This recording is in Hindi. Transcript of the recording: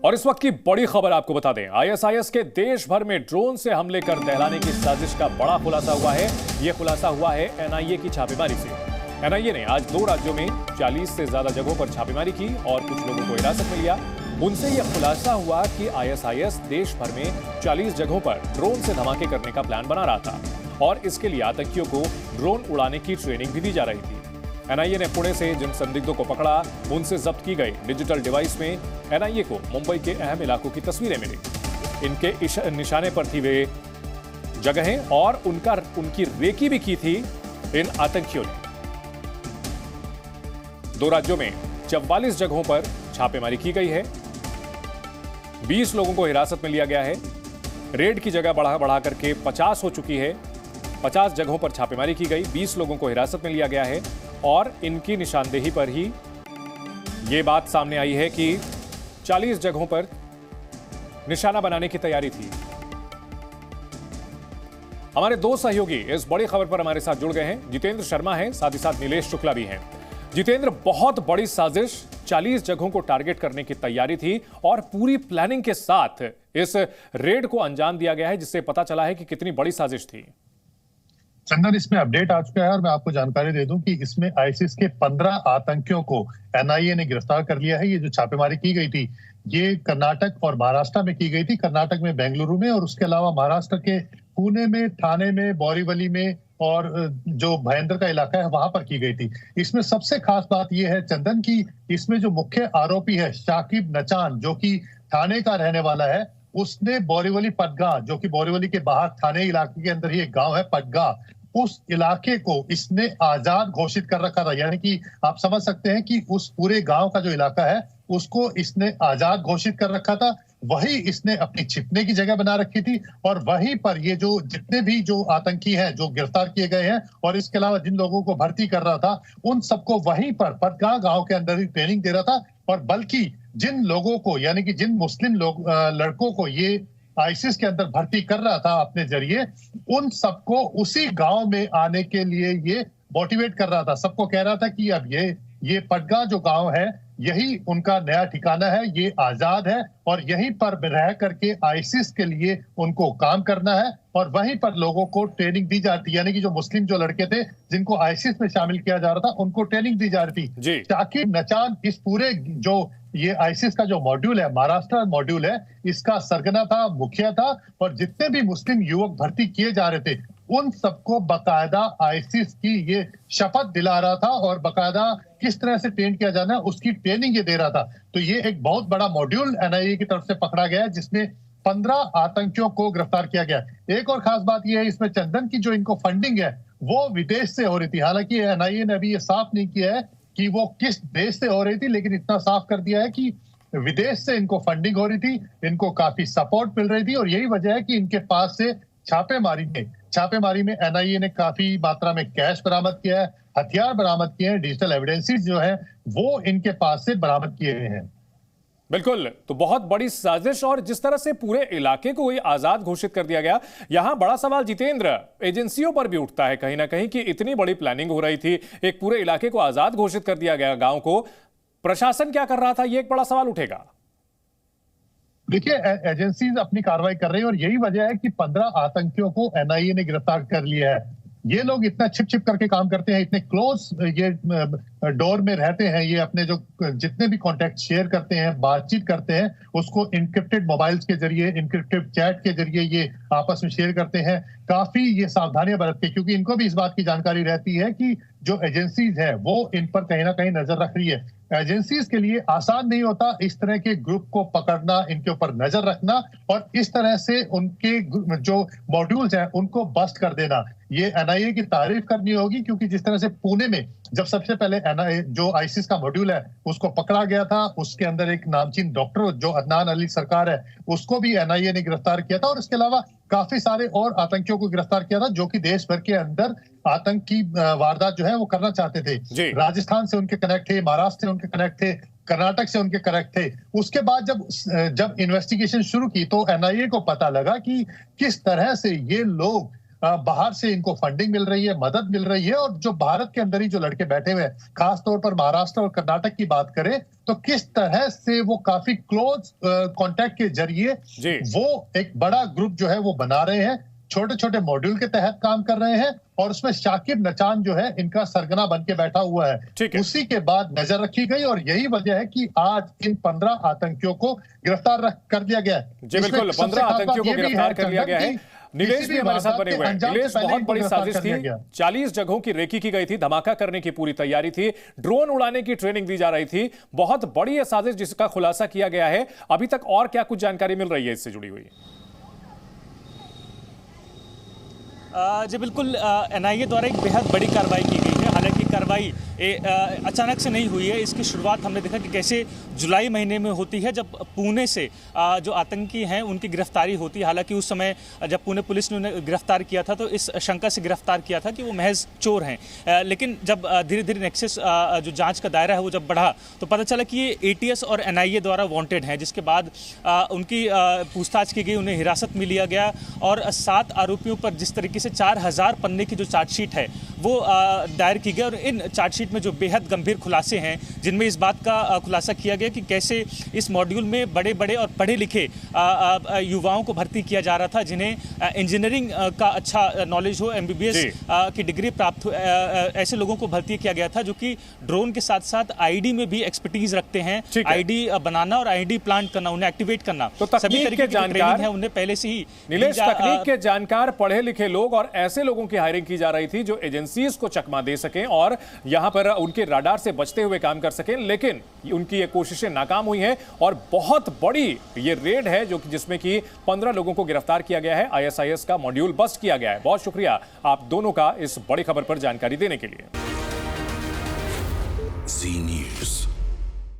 और इस वक्त की बड़ी खबर आपको बता दें, आईएसआईएस के देश भर में ड्रोन से हमले कर दहलाने की साजिश का बड़ा खुलासा हुआ है। यह खुलासा हुआ है एनआईए की छापेमारी से। एनआईए ने आज 2 राज्यों में 40 से ज्यादा जगहों पर छापेमारी की और कुछ लोगों को हिरासत में लिया। उनसे यह खुलासा हुआ कि आईएसआईएस देश भर में 40 जगहों पर ड्रोन से धमाके करने का प्लान बना रहा था और इसके लिए आतंकियों को ड्रोन उड़ाने की ट्रेनिंग भी दी जा रही थी। एनआईए ने पुणे से जिन संदिग्धों को पकड़ा, उनसे जब्त की गई डिजिटल डिवाइस में एनआईए को मुंबई के अहम इलाकों की तस्वीरें मिली। इनके निशाने पर थी वे जगहें और उनकी रेकी भी की थी इन आतंकियों ने। 2 राज्यों में 44 जगहों पर छापेमारी की गई है। 20 लोगों को हिरासत में लिया गया है। रेड की जगह बढ़ा करके 50 हो चुकी है। 50 जगहों पर छापेमारी की गई, 20 लोगों को हिरासत में लिया गया है और इनकी निशानदेही पर ही यह बात सामने आई है कि 40 जगहों पर निशाना बनाने की तैयारी थी। हमारे 2 सहयोगी इस बड़ी खबर पर हमारे साथ जुड़ गए हैं। जितेंद्र शर्मा हैं, साथ ही साथ नीलेश शुक्ला भी हैं। जितेंद्र, बहुत बड़ी साजिश, 40 जगहों को टारगेट करने की तैयारी थी और पूरी प्लानिंग के साथ इस रेड को अंजाम दिया गया है, जिससे पता चला है कि कितनी बड़ी साजिश थी। चंदन, इसमें अपडेट आ चुका है और मैं आपको जानकारी दे दूं कि इसमें आईसिस के 15 आतंकियों को एनआईए ने गिरफ्तार कर लिया है। ये जो छापेमारी की गई थी, ये कर्नाटक और महाराष्ट्र में की गई थी। कर्नाटक में बेंगलुरु में और उसके अलावा महाराष्ट्र के पुणे में, ठाणे में, बोरीवली में और जो भयंदर का इलाका है वहां पर की गई थी। इसमें सबसे खास बात यह है चंदन की इसमें जो मुख्य आरोपी है शाकिब नचान, जो कि ठाणे का रहने वाला है, उसने बोरीवली पटगा, जो कि बोरीवली के बाहर ठाणे इलाके के अंदर ही एक गांव है पटगा, उस इलाके को इसने आजाद घोषित कर रखा था। यानी कि आप समझ सकते हैं कि उस पूरे गांव का जो इलाका है उसको इसने आजाद घोषित कर रखा था। वही इसने अपनी छिपने की जगह बना रखी थी और वहीं पर ये जो जितने भी जो आतंकी हैं जो गिरफ्तार किए गए हैं और इसके अलावा जिन लोगों को भर्ती कर रहा था, उन सबको वहीं पर पटगा गांव के अंदर ही ट्रेनिंग दे रहा था। और बल्कि जिन लोगों को, यानी कि जिन मुस्लिम लड़कों को ये आईसिस के अंदर भर्ती कर रहा था अपने जरिए, उन सबको उसी गांव में आने के लिए ये मोटिवेट कर रहा था। सबको कह रहा था कि अब ये पटगा जो गांव है यही उनका नया ठिकाना है, ये आजाद है और यहीं पर रह करके आईसिस के लिए उनको काम करना है और वहीं पर लोगों को ट्रेनिंग दी जाती। यानी कि जो मुस्लिम जो लड़के थे जिनको आईसिस में शामिल किया जा रहा था, उनको ट्रेनिंग दी जा रही थी। शाकिब नचान इस पूरे जो ये आईसिस का जो मॉड्यूल है, महाराष्ट्र मॉड्यूल है, इसका सरगना था, मुखिया था और जितने भी मुस्लिम युवक भर्ती किए जा रहे थे उन सबको बकायदा आईसिस की ये शपथ दिला रहा था और बकायदा किस तरह से ट्रेन किया जाना है उसकी ट्रेनिंग ये दे रहा था। तो ये एक बहुत बड़ा मॉड्यूल एनआईए की तरफ से पकड़ा गया है जिसमें 15 आतंकियों को गिरफ्तार किया गया। एक और खास बात यह है इसमें चंदन की जो इनको फंडिंग है वो विदेश से हो रही थी। हालांकि एनआईए ने अभी ये साफ नहीं किया है कि वो किस देश से हो रही थी, लेकिन इतना साफ कर दिया है कि विदेश से इनको फंडिंग हो रही थी, इनको काफी सपोर्ट मिल रही थी और यही वजह है कि इनके पास से छापेमारी में एनआईए ने काफी मात्रा में कैश बरामद किया है, हथियार बरामद किए हैं, डिजिटल एविडेंसेस जो है वो इनके पास से बरामद किए गए हैं। बिल्कुल, तो बहुत बड़ी साजिश और जिस तरह से पूरे इलाके को आजाद घोषित कर दिया गया, यहां बड़ा सवाल जितेंद्र एजेंसियों पर भी उठता है कहीं ना कहीं कि इतनी बड़ी प्लानिंग हो रही थी, एक पूरे इलाके को आजाद घोषित कर दिया गया, गांव को, प्रशासन क्या कर रहा था, यह एक बड़ा सवाल उठेगा। देखिए, एजेंसीज अपनी कार्रवाई कर रही है और यही वजह है कि 15 आतंकियों को एनआईए ने गिरफ्तार कर लिया है। ये लोग इतना छिप करके काम करते हैं, इतने क्लोज ये डोर में रहते हैं, ये अपने जो जितने भी कॉन्टेक्ट शेयर करते हैं, बातचीत करते हैं, उसको इनक्रिप्टेड मोबाइल्स के जरिए, इनक्रिप्टेड चैट के जरिए ये आपस में शेयर करते हैं। काफी ये सावधानियां बरतते हैं क्योंकि इनको भी इस बात की जानकारी रहती है कि जो एजेंसीज है वो इन पर कहीं ना कहीं नजर रख रही है। एजेंसीज के लिए आसान नहीं होता इस तरह के ग्रुप को पकड़ना, इनके ऊपर नजर रखना और इस तरह से उनके जो मॉड्यूल्स हैं उनको बस्ट कर देना। ये एनआईए की तारीफ करनी होगी क्योंकि जिस तरह से पुणे में जब सबसे पहले एनआईए जो आईसिस का मॉड्यूल है उसको पकड़ा गया था, उसके अंदर एक नामचीन डॉक्टर जो अदनान अली सरकार है उसको भी एनआईए ने गिरफ्तार किया था और इसके अलावा काफी सारे और आतंकियों को गिरफ्तार किया था जो कि देश भर के अंदर आतंकी वारदात जो है वो करना चाहते थे। राजस्थान से उनके कनेक्ट थे, महाराष्ट्र से उनके कनेक्ट थे, कर्नाटक से उनके कनेक्ट थे। उसके बाद जब इन्वेस्टिगेशन शुरू की तो एनआईए को पता लगा कि किस तरह से ये लोग बाहर से इनको फंडिंग मिल रही है, मदद मिल रही है, और जो भारत के अंदर ही जो लड़के बैठे हुए हैं, खास तौर पर महाराष्ट्र और कर्नाटक की बात करें तो किस तरह से वो काफी क्लोज कांटेक्ट के जरिए वो एक बड़ा ग्रुप जो है वो बना रहे हैं, छोटे छोटे मॉड्यूल के तहत काम कर रहे हैं, और उसमें शाकिब नचान जो है इनका सरगना बन के बैठा हुआ है। उसी के बाद नजर रखी गई, और यही वजह है कि आज इन 15 आतंकियों को गिरफ्तार कर लिया गया है। जी बिल्कुल, 15 आतंकियों को गिरफ्तार कर लिया गया है। नीलेश भी हमारे साथ बने हुए हैं। नीलेश, बहुत बड़ी साजिश थी, 40 जगहों की रेकी की गई थी, धमाका करने की पूरी तैयारी थी, ड्रोन उड़ाने की ट्रेनिंग दी जा रही थी, बहुत बड़ी यह साजिश जिसका खुलासा किया गया है। अभी तक और क्या कुछ जानकारी मिल रही है इससे जुड़ी हुई? जी बिल्कुल, एनआईए द्वारा एक बेहद बड़ी कार्रवाई की गई है। हालांकि कार्रवाई अचानक से नहीं हुई है। इसकी शुरुआत हमने देखा कि कैसे जुलाई महीने में होती है, जब पुणे से जो आतंकी हैं उनकी गिरफ्तारी होती है। हालांकि उस समय जब पुणे पुलिस ने उन्हें गिरफ्तार किया था तो इस शंका से गिरफ्तार किया था कि वो महज चोर हैं। लेकिन जब धीरे धीरे नेक्सस जो जांच का दायरा है वो जब बढ़ा तो पता चला कि ये एटीएस और एनआईए द्वारा वांटेड हैं, जिसके बाद उनकी पूछताछ की गई, उन्हें हिरासत में लिया गया, और 7 आरोपियों पर जिस तरीके से 4000 पन्ने की जो चार्जशीट है वो दायर की गई। और इन चार्जशीट में जो बेहद गंभीर खुलासे हैं, जिनमें इस बात का खुलासा किया गया कि कैसे इस मॉड्यूल में बड़े बड़े और पढ़े लिखे युवाओं को भर्ती किया जा रहा था, जिन्हें इंजीनियरिंग का अच्छा नॉलेज हो, एमबीबीएस की डिग्री प्राप्त हो, ऐसे लोगों को भर्ती किया गया था जो कि ड्रोन के साथ साथ आईडी में भी एक्सपर्टीज रखते हैं। आईडी बनाना और आईडी प्लांट करना, उन्हें एक्टिवेट करना, तो सभी तरीके की ट्रेनिंग है उन्हें पहले से ही। नीलेश, तकनीक के जानकार पढ़े लिखे लोग और ऐसे लोगों की हायरिंग की जा रही थी जो एजेंसीज को चकमा दे सकें और यहां पर उनके राडार से बचते हुए काम कर सकें, लेकिन उनकी ये कोशिशें नाकाम हुई हैं और बहुत बड़ी ये रेड है जो कि जिसमें कि 15 लोगों को गिरफ्तार किया गया है, आईएसआईएस का मॉड्यूल बस्ट किया गया है। बहुत शुक्रिया आप दोनों का इस बड़ी खबर पर जानकारी देने के लिए। जी न्यूज़।